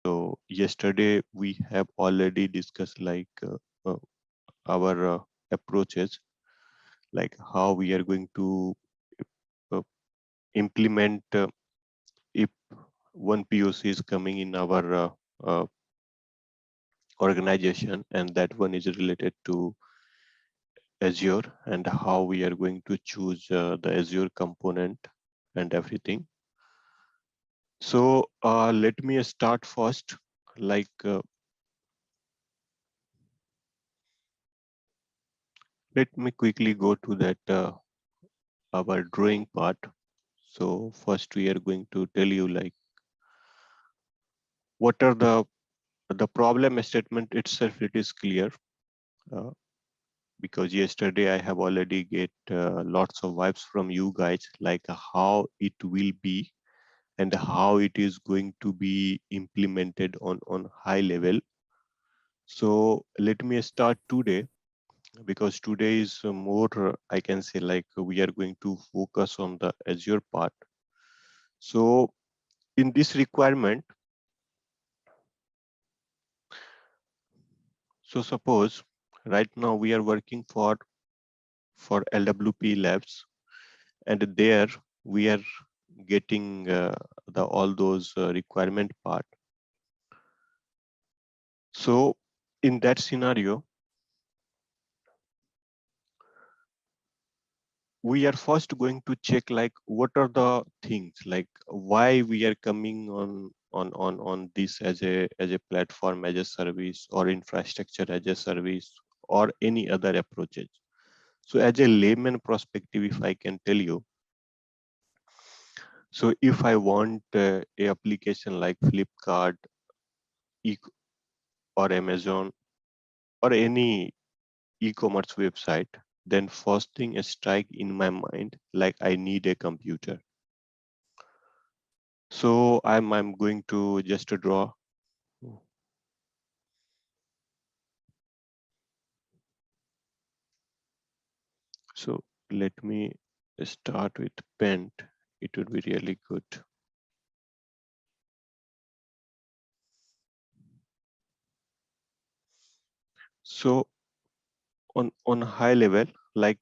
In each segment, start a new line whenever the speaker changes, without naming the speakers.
So yesterday we have already discussed uh, our approaches, like how we are going to uh, implement if one POC is coming in our uh, organization, and that one is related to Azure, and how we are going to choose the Azure component and everything. So let me start first. Like let me quickly go to that our drawing part. So first we are going to tell you like what are the problem statement itself. It is clear uh, because yesterday I have already get lots of vibes from you guys, like how it will be and how it is going to be implemented on high level. So let me start today, because today is more I can say like we are going to focus on the Azure part. So in this requirement, so suppose right now we are working for LWP Labs, and there we are getting the all those requirement part. So in that scenario, we are first going to check like what are the things, like why we are coming on this as a platform as a service, or infrastructure as a service, or any other approaches. So as a layman perspective, if I can tell you, so if I want a application like Flipkart, e or Amazon, or any e-commerce website, then first thing strike in my mind like I need a computer. So I'm going to just draw. So let me start with Paint. It would be really good. So on high level, like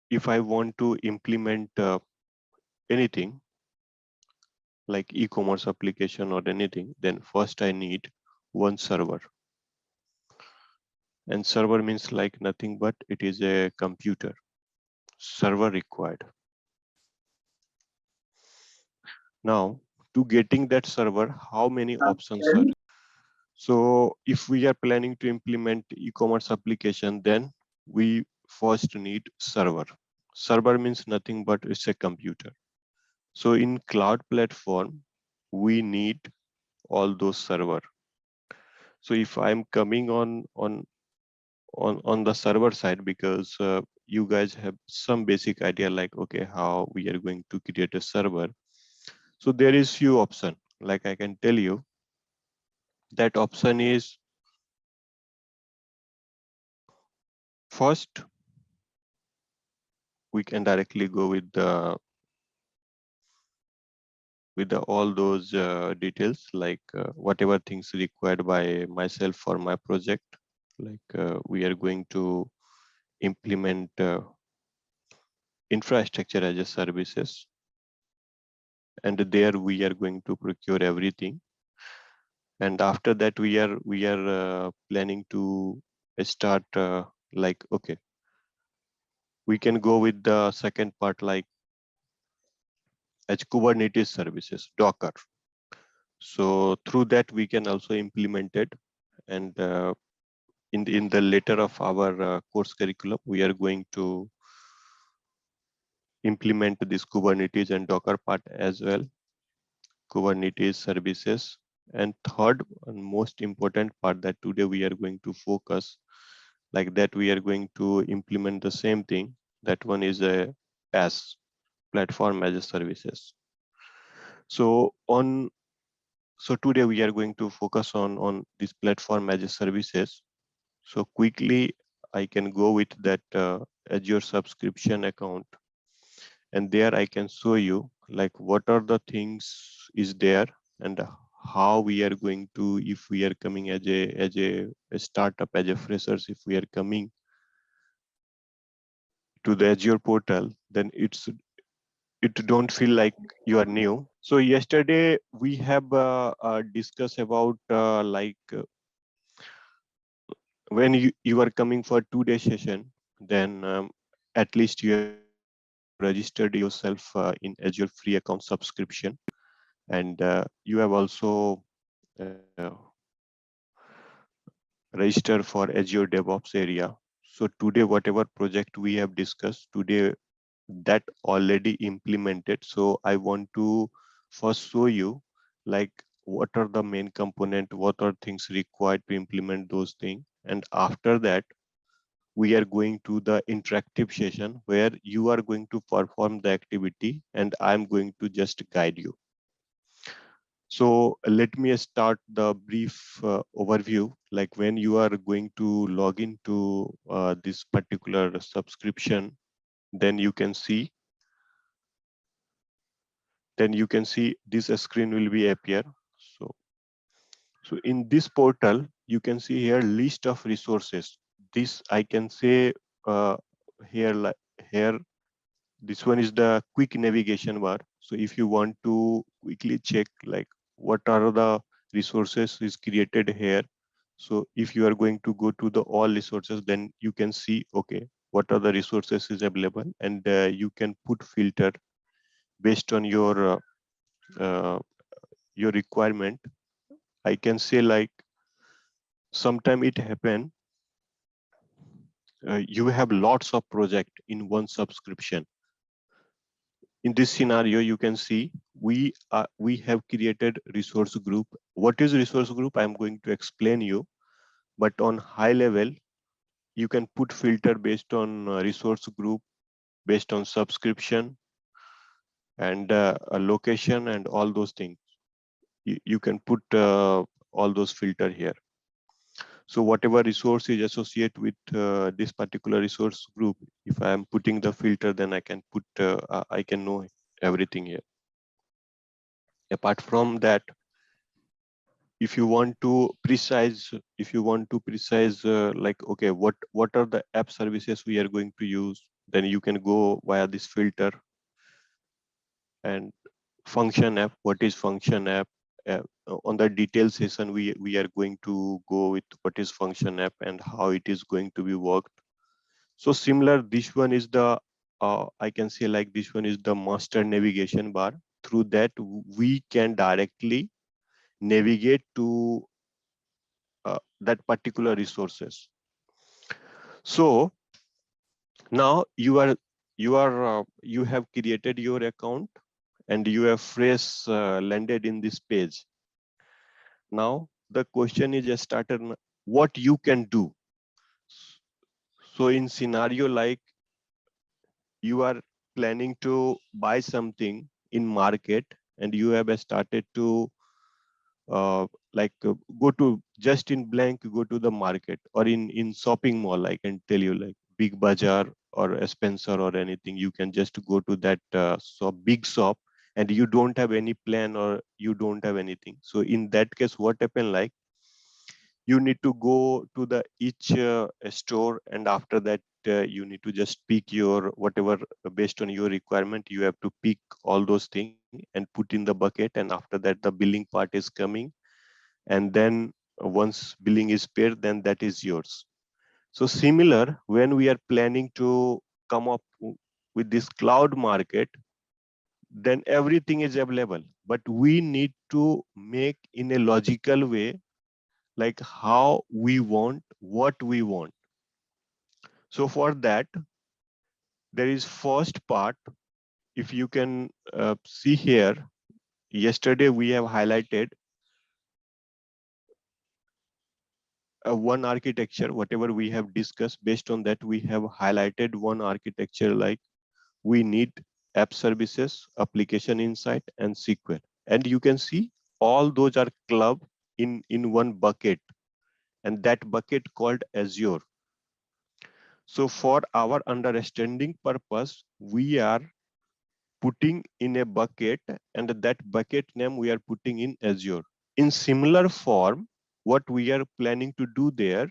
if I want to implement anything like e-commerce application or anything, then first I need one server. And server means like nothing but it is a computer. Server required. Now to getting that server, how many options are? So if we are planning to implement e-commerce application, then we first need server. Server means nothing but it's a computer. So in cloud platform, we need all those server. So if I'm coming on the server side, because you guys have some basic idea like okay how we are going to create a server. So there is few option, like I can tell you that option is first we can directly go with all those details, like whatever things required by myself for my project. Like we are going to implement infrastructure as a services, and there we are going to procure everything. And after that we are planning to start like okay, we can go with the second part like as Kubernetes services, Docker. So through that we can also implement it. And in the later of our course curriculum, we are going to implement this Kubernetes and Docker part as well, Kubernetes services. And third and most important part that today we are going to focus, like that we are going to implement the same thing. That one is a PaaS, platform as a services. So on so today we are going to focus on this platform as a services. So quickly I can go with that Azure subscription account, and there I can show you like what are the things is there and how we are going to, if we are coming as a startup, as a freshers, if we are coming to the Azure portal, then it don't feel like you are new. So yesterday we have discussed about when you are coming for 2-day session, then at least you have registered yourself in Azure free account subscription, and you have also uh, registered for Azure DevOps area. So today, whatever project we have discussed today, that already implemented. So I want to first show you like what are the main component, what are things required to implement those things, and after that we are going to the interactive session where you are going to perform the activity and I'm going to just guide you. So let me start the brief overview. Like when you are going to log into this particular subscription, then you can see this screen will be appear. So in this portal, you can see here list of resources. This I can say uh, here, like here, this one is the quick navigation bar. So if you want to quickly check like what are the resources is created here. So if you are going to go to the all resources, then you can see, okay, what are the resources is available, and you can put filter based on uh, your requirement. I can say like sometime it happen, you have lots of project in one subscription. In this scenario, you can see we have created resource group. What is resource group? I'm going to explain you, but on high level, you can put filter based on resource group, based on subscription and a location and all those things. You can put all those filter here. So whatever resource is associated with this particular resource group, if I am putting the filter, then I can put, I can know everything here. Apart from that, if you want to precise, like, okay, what are the app services we are going to use, then you can go via this filter. And function app, what is function app? uh, on the detail session, we are going to go with what is function app and how it is going to be worked. So similar, this one is the I can say like this one is the master navigation bar. Through that we can directly navigate to that particular resources. So now you have created your account and you have fresh landed in this page. Now the question is just started, what you can do. So in scenario like you are planning to buy something in market and you have started to uh, go to just in blank, go to the market or in shopping mall. I can tell you like Big Bazaar or a Spencer or anything. You can just go to that big shop and you don't have any plan or you don't have anything. So in that case, what happened, like you need to go to the each store, and after that you need to just pick your whatever based on your requirement. You have to pick all those things and put in the bucket, and after that the billing part is coming, and then once billing is paid, then that is yours. So similar, when we are planning to come up with this cloud market, then everything is available, but we need to make in a logical way, like how we want, what we want. So for that, there is first part. If you can see here, yesterday we have highlighted one architecture, whatever we have discussed. Based on that, we have highlighted one architecture, like we need app services, application insight, and SQL. And you can see all those are clubbed in one bucket, and that bucket called Azure. So for our understanding purpose, we are putting in a bucket, and that bucket name we are putting in Azure. in similar form, what we are planning to do there,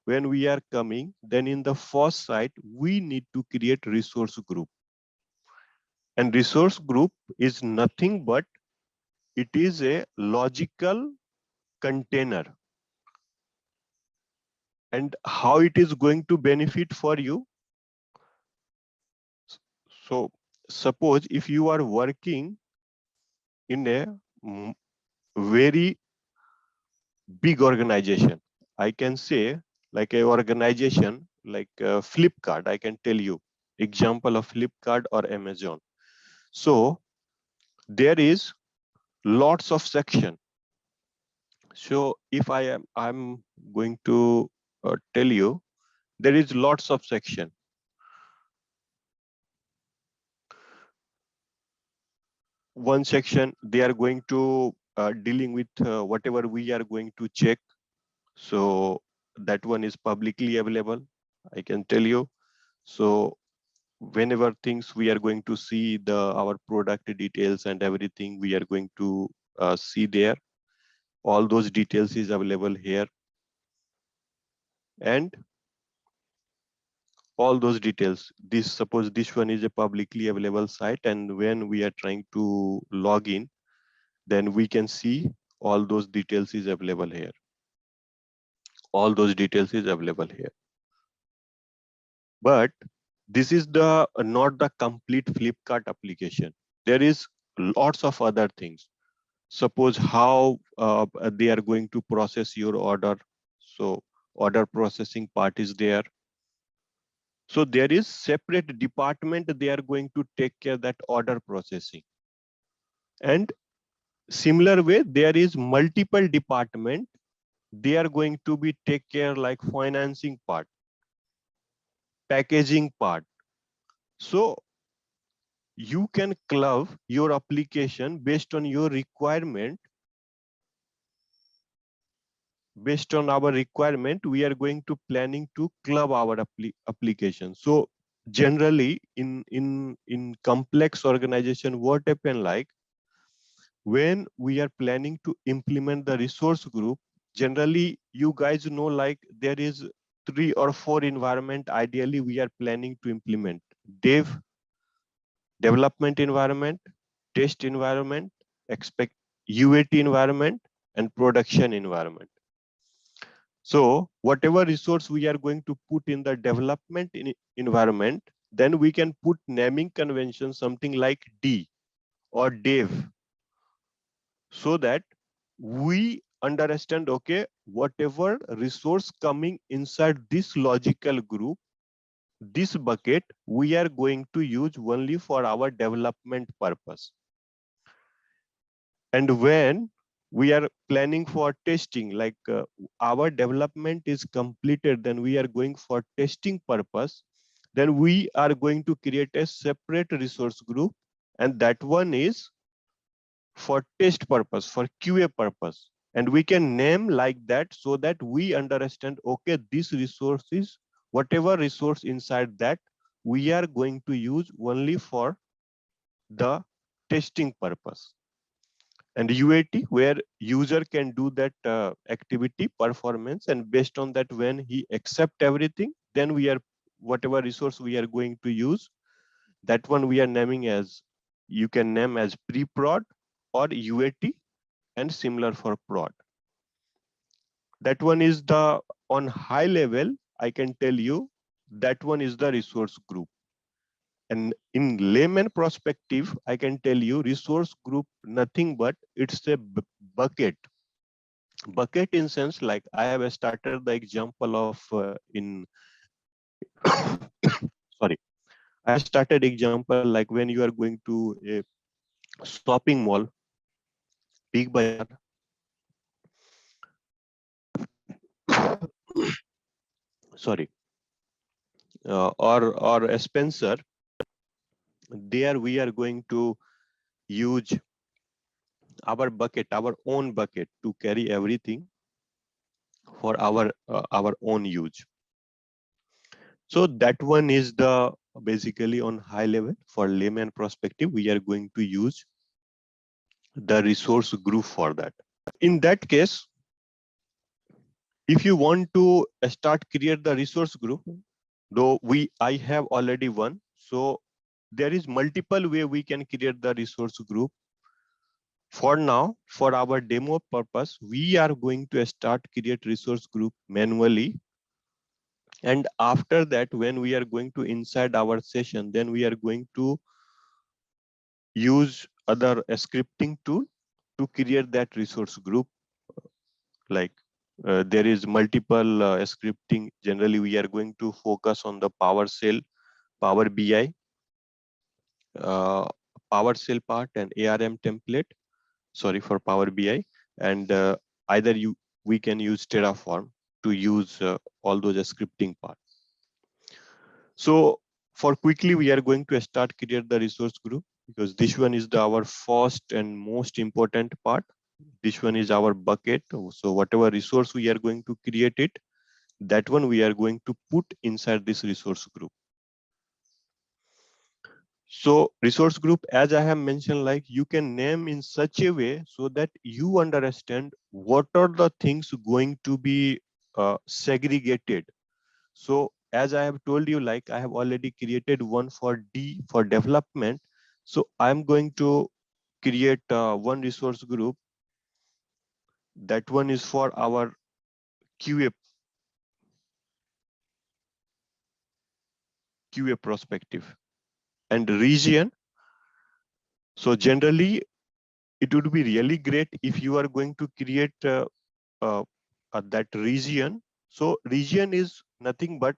when we are coming, then in the first site, we need to create resource group. And resource group is nothing but it is a logical container. And how it is going to benefit for you? So suppose if you are working in a very big organization, I can say like a organization like Flipkart, I can tell you example of Flipkart or Amazon. So there is lots of section. So if I'm going to tell you, there is lots of section. One section, they are going to dealing with whatever we are going to check. So that one is publicly available, I can tell you. So whenever things we are going to see our product details and everything we are going to see there, all those details is available here. And all those details, suppose this one is a publicly available site, and when we are trying to log in, then we can see all those details is available here. All those details is available here. But this is the not the complete Flipkart application. There is lots of other things. Suppose how they are going to process your order. So order processing part is there. So there is separate department, they are going to take care that order processing. And similar way, there is multiple department, they are going to be take care like financing part, packaging part. So you can club your application based on your requirement. Based on our requirement, we are going to planning to club our application. So generally in complex organization, what happen like when we are planning to implement the resource group, generally you guys know like there is 3 or 4 environment ideally we are planning to implement: development environment, test environment, expect UAT environment, and production environment. So whatever resource we are going to put in the development environment, then we can put naming convention something like D or dev, so that we understand, okay, whatever resource coming inside this logical group, this bucket, we are going to use only for our development purpose. And when we are planning for testing, like our development is completed, then we are going for testing purpose, then we are going to create a separate resource group, and that one is for test purpose, for QA purpose. And we can name like that so that we understand, okay, this resource is whatever resource inside that we are going to use only for the testing purpose. And UAT, where user can do that activity performance, and based on that, when he accept everything, then we are whatever resource we are going to use, that one we are naming as, you can name as pre-prod or UAT, and similar for prod. That one is the on high level, I can tell you that one is the resource group. And in layman perspective, I can tell you resource group nothing but it's a bucket. Bucket in sense, like I have started the example of in sorry, I started example like when you are going to a shopping mall, big bazaar, sorry, or a Spencer. There we are going to use our bucket, our own bucket, to carry everything for our own use. So that one is the basically on high level for layman perspective, we are going to use the resource group for that. In that case, if you want to start create the resource group, though I have already one, so there is multiple way we can create the resource group. For now, for our demo purpose, we are going to start create resource group manually. And after that, when we are going to inside our session, then we are going to use other scripting tool to create that resource group. Like there is multiple scripting. Generally, we are going to focus on the PowerShell, Power BI, uh, PowerShell part and ARM template. Sorry, for Power BI, and either we can use Terraform to use all those scripting part. So for quickly, we are going to start create the resource group, because this one is our first and most important part. This one is our bucket. So whatever resource we are going to create it, that one we are going to put inside this resource group. So resource group, as I have mentioned, like you can name in such a way so that you understand what are the things going to be segregated. So as I have told you, like I have already created one for D for development. So I'm going to create one resource group. That one is for our QA perspective and region. So generally, it would be really great if you are going to create uh, that region. So region is nothing but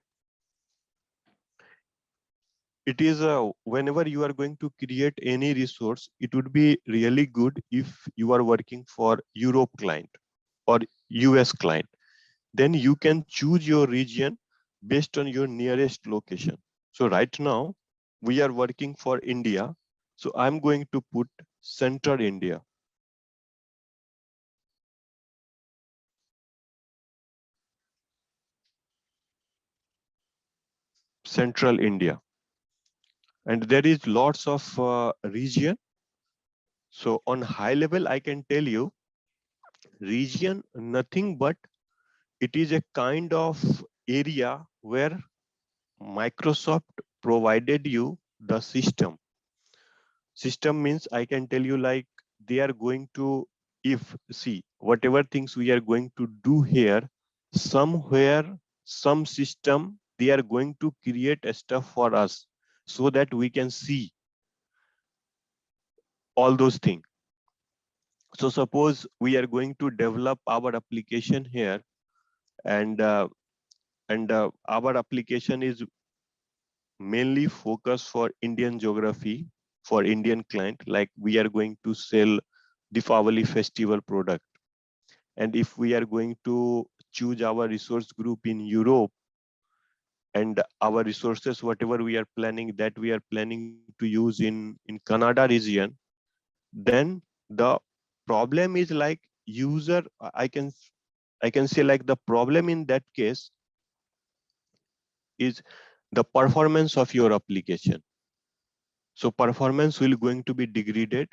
it is whenever you are going to create any resource, it would be really good if you are working for Europe client or US client. Then you can choose your region based on your nearest location. So right now we are working for India. So I'm going to put Central India. Central India. And there is lots of region. So on high level, I can tell you region, nothing but it is a kind of area where Microsoft provided you the system. System means I can tell you like they are going to, if see, whatever things we are going to do here, somewhere, some system, they are going to create a stuff for us so that we can see all those things. So suppose we are going to develop our application here, and our application is mainly focused for Indian geography, for Indian client, like we are going to sell Deepavali festival product. And if we are going to choose our resource group in Europe, and our resources, whatever we are planning, that we are planning to use in Canada region, then the problem is like user, I can say like the problem in that case is the performance of your application. So performance will going to be degraded,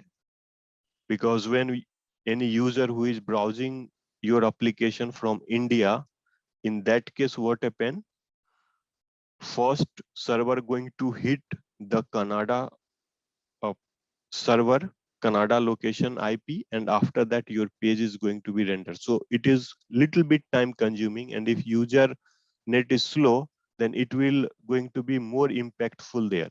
because when any user who is browsing your application from India, in that case, what happen? First server going to hit the Canada uh, server, Canada location IP, and after that your page is going to be rendered. So it is little bit time consuming, and if user net is slow, then it will going to be more impactful there.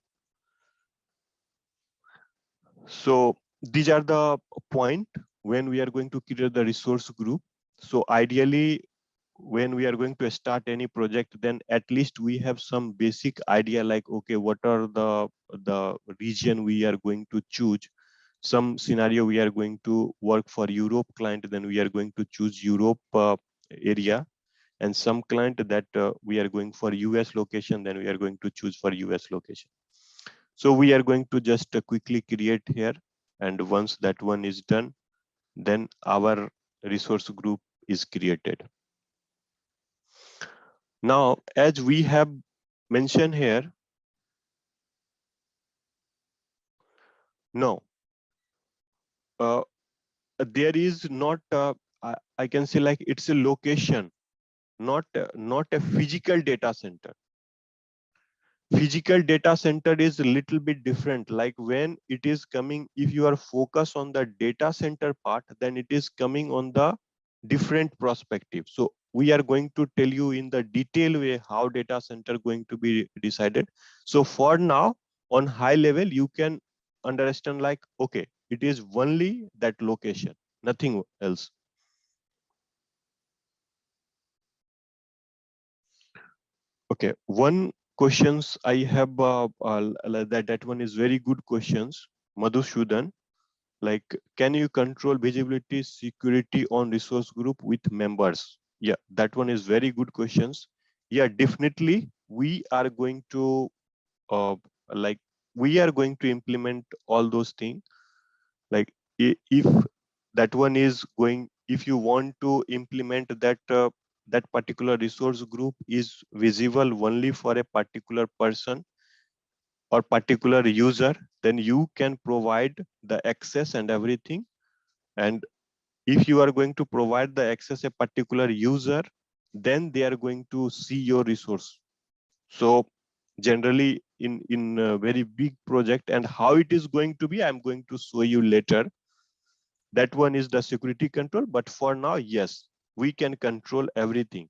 So these are the point when we are going to create the resource group. So ideally, when we are going to start any project, then at least we have some basic idea like, okay, what are the region we are going to choose. Some scenario we are going to work for Europe client, then we are going to choose Europe area. And some client that we are going for US location, then we are going to choose for US location. So we are going to just quickly create here. And once that one is done, then our resource group is created. Now, as we have mentioned here, no, there is not I can say like it's a location, not not a physical data center. Physical data center is a little bit different. Like when it is coming, if you are focused on the data center part, then it is coming on the different perspective. So we are going to tell you in the detail way how data center going to be decided. So for now, on high level, you can understand like, okay, it is only that location, nothing else. Okay, one questions I have that one is very good questions, Madhusudhan. Like, can you control visibility security on resource group with members? Yeah, that one is very good questions. Yeah, definitely we are going to like we are going to implement all those things. Like if that one is going, if you want to implement that that particular resource group is visible only for a particular person or particular user, then you can provide the access and everything. And if you are going to provide the access a particular user, then they are going to see your resource. So generally in a very big project, and how it is going to be, I'm going to show you later. That one is the security control, but for now, yes, we can control everything.